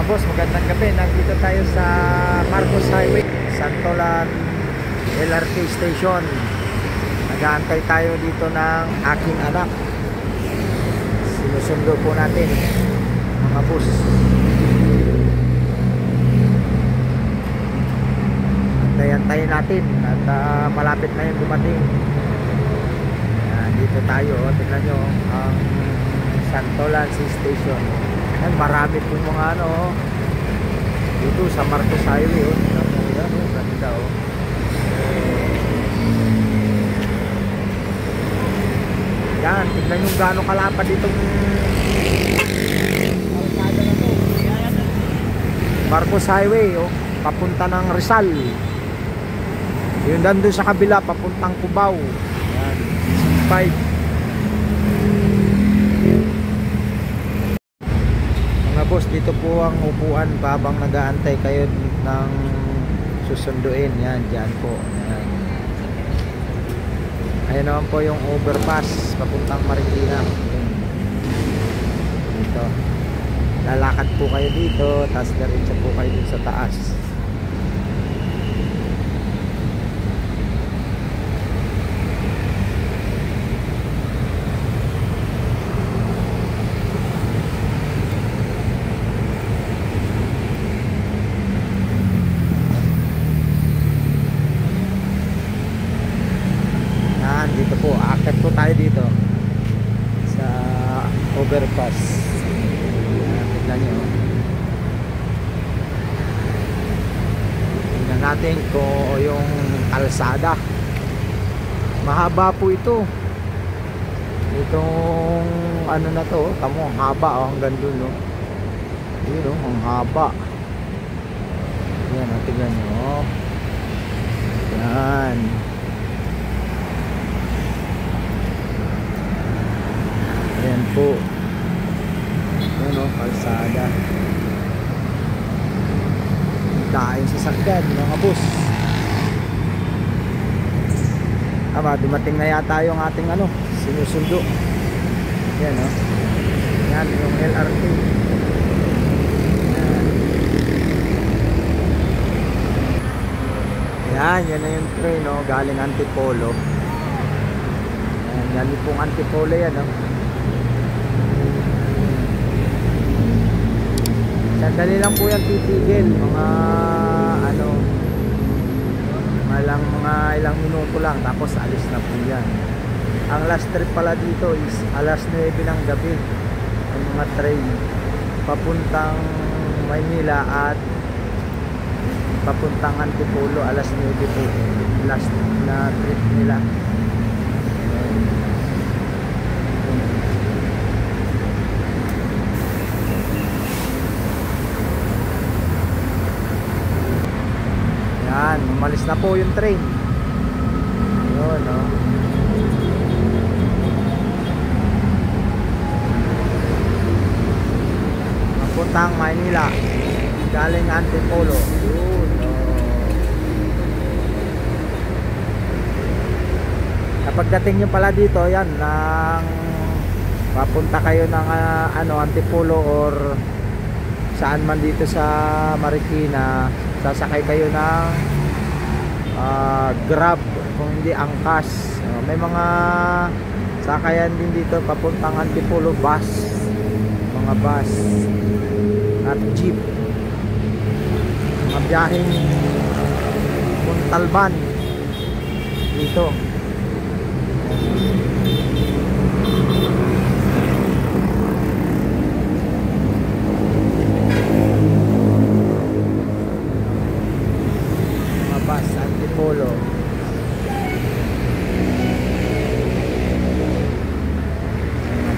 boss, magandang gabi. Nandito tayo sa Marcos Highway, Santolan LRT Station. Nag-aantay tayo dito ng aking anak. Sinusundo po natin mga boss. Antayin natin at malapit na yung dumating. Dito tayo, tingnan nyo ang Santolan Station. Yan, marami po mga ano dito sa Marcos Highway. Yan, ganda oh. Yan, tingnan nyo gaano kalapad itong Marcos Highway oh, papunta ng Rizal. Yung nandun sa kabila papuntang Cubao. Yan, 5 mga boss, dito po ang upuan habang nag-aantay kayo ng susunduin. Yan, dyan po. Yan. Ayan naman po yung overpass papuntang Marikina. Dito lalakad po kayo dito, tapos diretso po kayo dito sa taas. Dito po, akit po tayo dito sa overpass. Tignan nyo. Tignan natin kung yung kalsada. Mahaba po ito. Itong ano na to, tamo, haba oh, hanggang dun no. Yun oh, ang haba. Yan, tignan nyo. Yan. Ayan po. Ayan o, kalsada. Daing sasakyan mga boss. Dumating na yata yung ating ano, sinusundo. Ayan o. Ayan yung LRT. Ayan, yan na yung train o, galing Antipolo. Ayan, galing pong Antipolo yan o. Sandali lang po yan titigil, mga ano, mga ilang minuto lang, tapos alis na po yan. Ang last trip pala dito is alas 9 ng gabi ang mga train papuntang Maynila at papuntang Antipolo. Alas 9 po last na trip nila. Yan, umalis na po yung train. Yun, no? Papuntang Maynila, galing Antipolo. Yun, no? Kapag dating nyo pala dito, yan, nang papunta kayo ng Antipolo or saan man dito sa Marikina, sasakay kayo ng Grab, kung hindi angkas. May mga sakayan din dito papuntang Antipolo, bus, mga bus at jeep, mga biyaheng Montalban dito. Antipolo.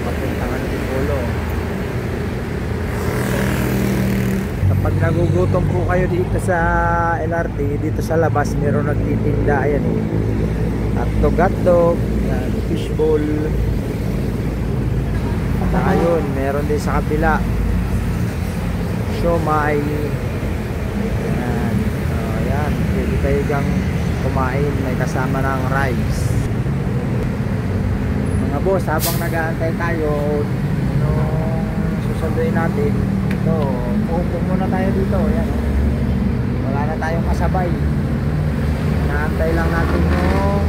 Papuntang Antipolo. Kapag nagugutom po kayo dito sa LRT, dito sa labas meron nagtitinda. Ayan eh, hotdog, fishball. At ayun, meron din sa kabila siomai. Ayan, pwede kayo dyang kumain, may kasama ng rice. Mga boss, habang nag-aantay tayo nung susunduin natin, ito So, uupo muna tayo dito. Yan. Wala na tayong kasabay. Naantay lang natin yung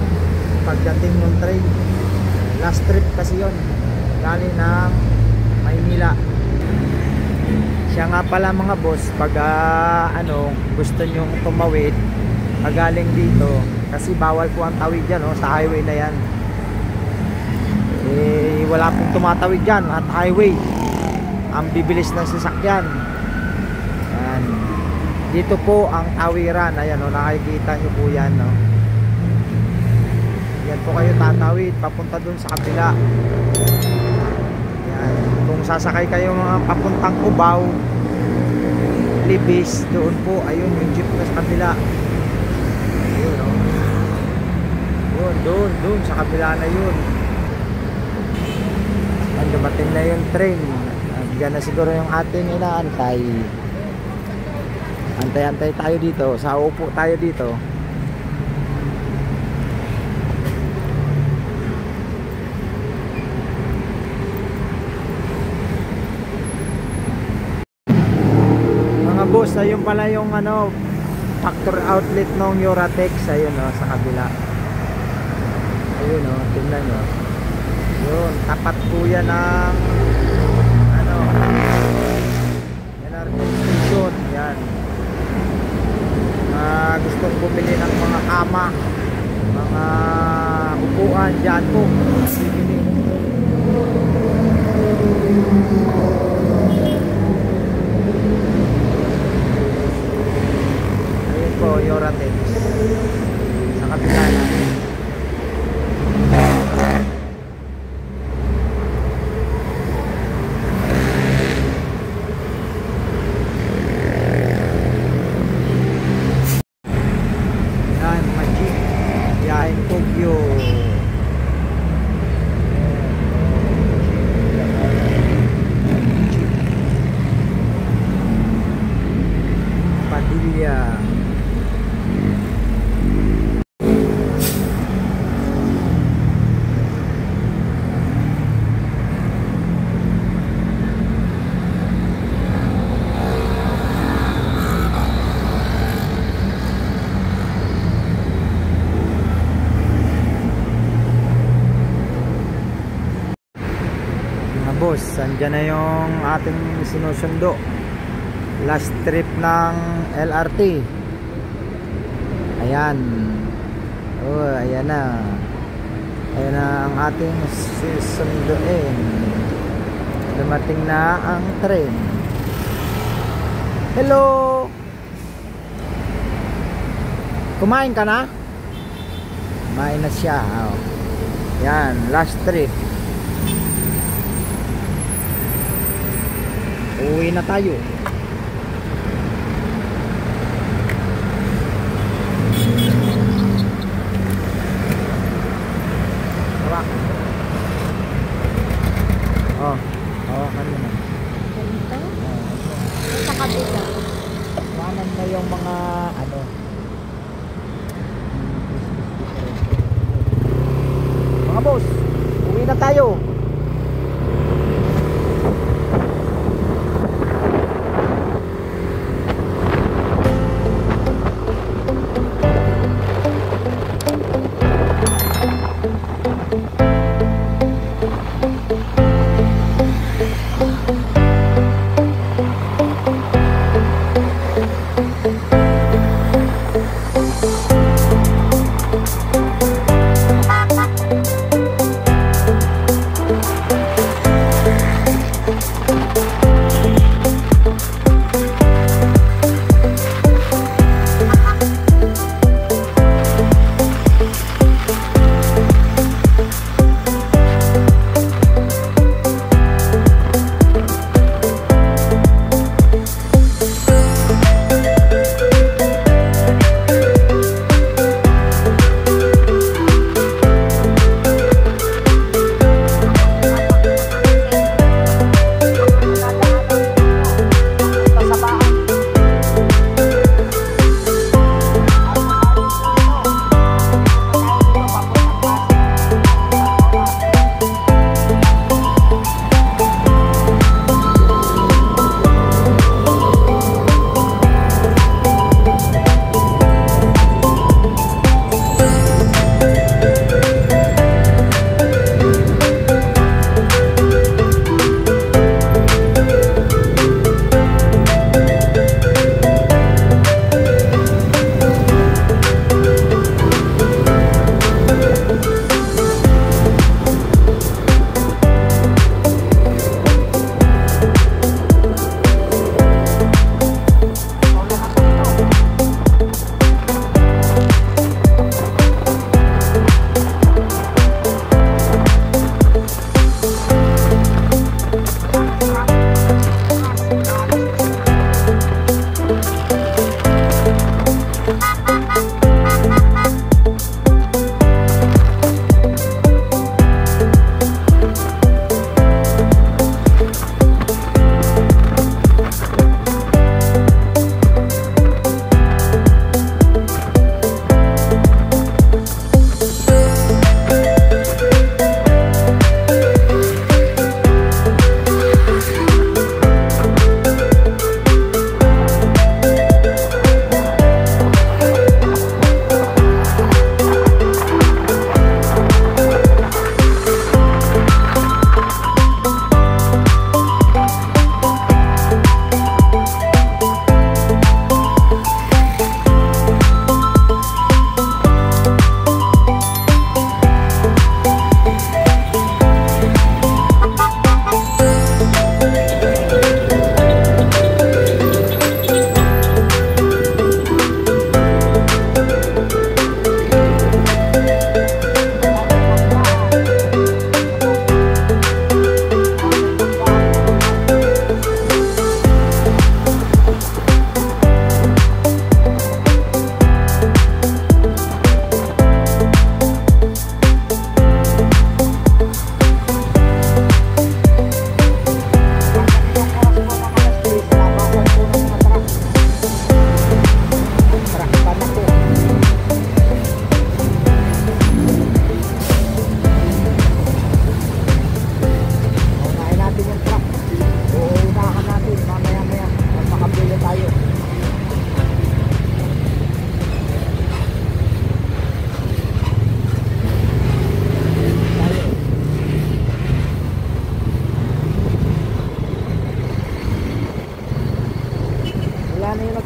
pagdating ng train. Last trip kasi yon, galing ng Maynila. Siya nga pala mga boss, pag gusto nyong tumawid galing dito, kasi bawal po ang tawid dyan, sa highway na yan. Wala pong tumatawid dyan at highway. Ang bibilis ng sasakyan. Yan. Dito po ang tawiran. Ayan, nakikita nyo po yan, yan po kayo tatawid papunta dun sa kabila. Yan. Kung sasakay kayo mga papuntang Cubao, Libis, doon po, ayun yung jeep na sa kabila. Ayun, yun, doon sa kabila na yun. Yan, dumating na yung train. Diyan na siguro yung ating inaantay. Antay-antay tayo dito. Sa upo tayo dito. Mga boss, ayun pala yung factory outlet ng Euratex. Ayun sa kabila. Ayun tingnan nyo. Yun, tapat po yan ng LRT station. Yan. Gustong bumili ng mga kama, mga upuan, dyan po bibili. Ayun po, Euratex sa kabila natin. Boss, andyan na yung ating sinusundo. Last trip ng LRT. Ayan. Ayan na. Ayan na ang ating susunduin. Dumating na ang train. Hello! Kumain ka na? Kumain na siya. Yan, last trip. Uwi na tayo. Tara. Hawakan mo na. Ganito? Sa kabila. Kanan na yung mga mga boss, uwi na tayo.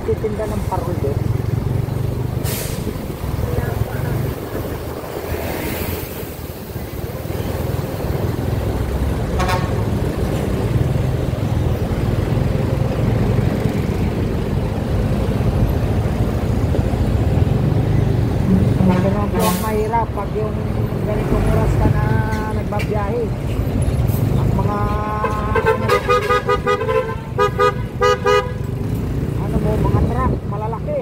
nagtitinda ng parol doon? Ganun po ang mahirap pag yung ganitong oras ka na nagbabiyahe. Ang mga mga truck malalaki.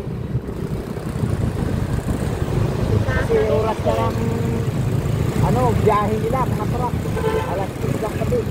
Kasi oras ka lang biyahe nila mga truck. Alas 10 lang gabi.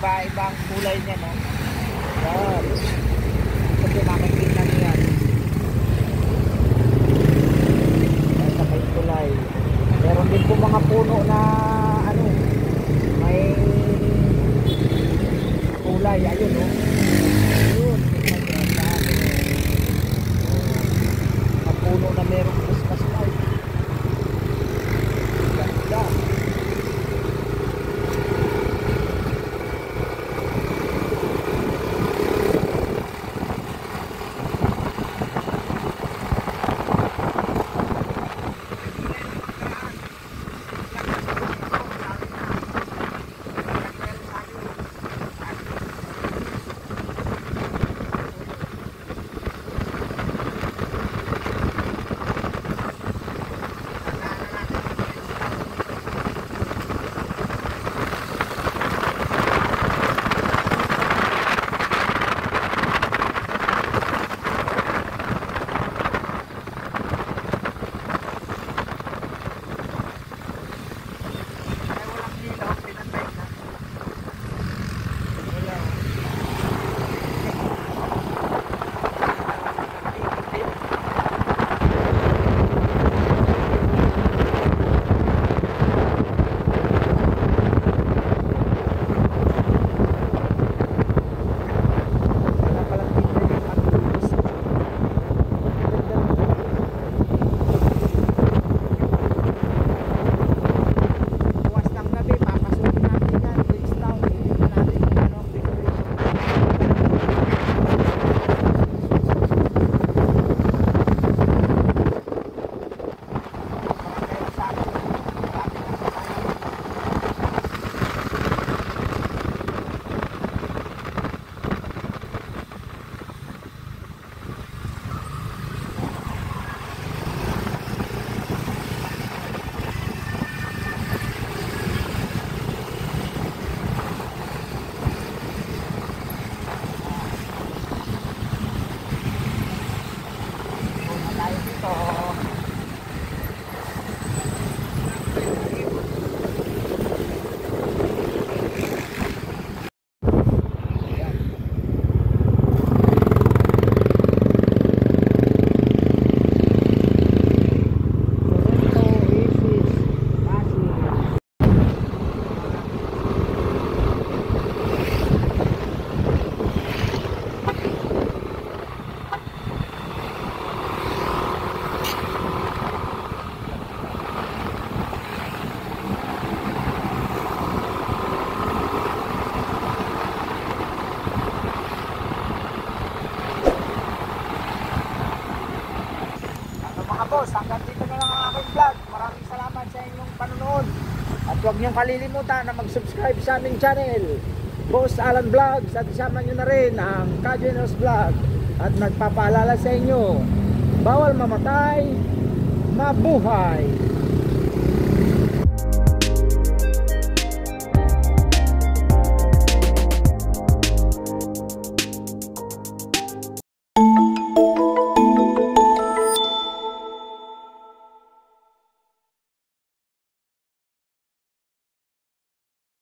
Iba-ibang kulay niya, no? Yan. Kasi makikita niyo yan. Sa may kulay. Meron din po mga puno na may kulay. Ayun, no? Ayun. Mga puno na merong Christmas light. Ganda. panonood. At huwag niyong kalilimutan na mag-subscribe sa aming channel, Boss Alan Vlogs, at isama nyo na rin ang Kajenos Vlog. At nagpapaalala sa inyo, bawal mamatay, mabuhay.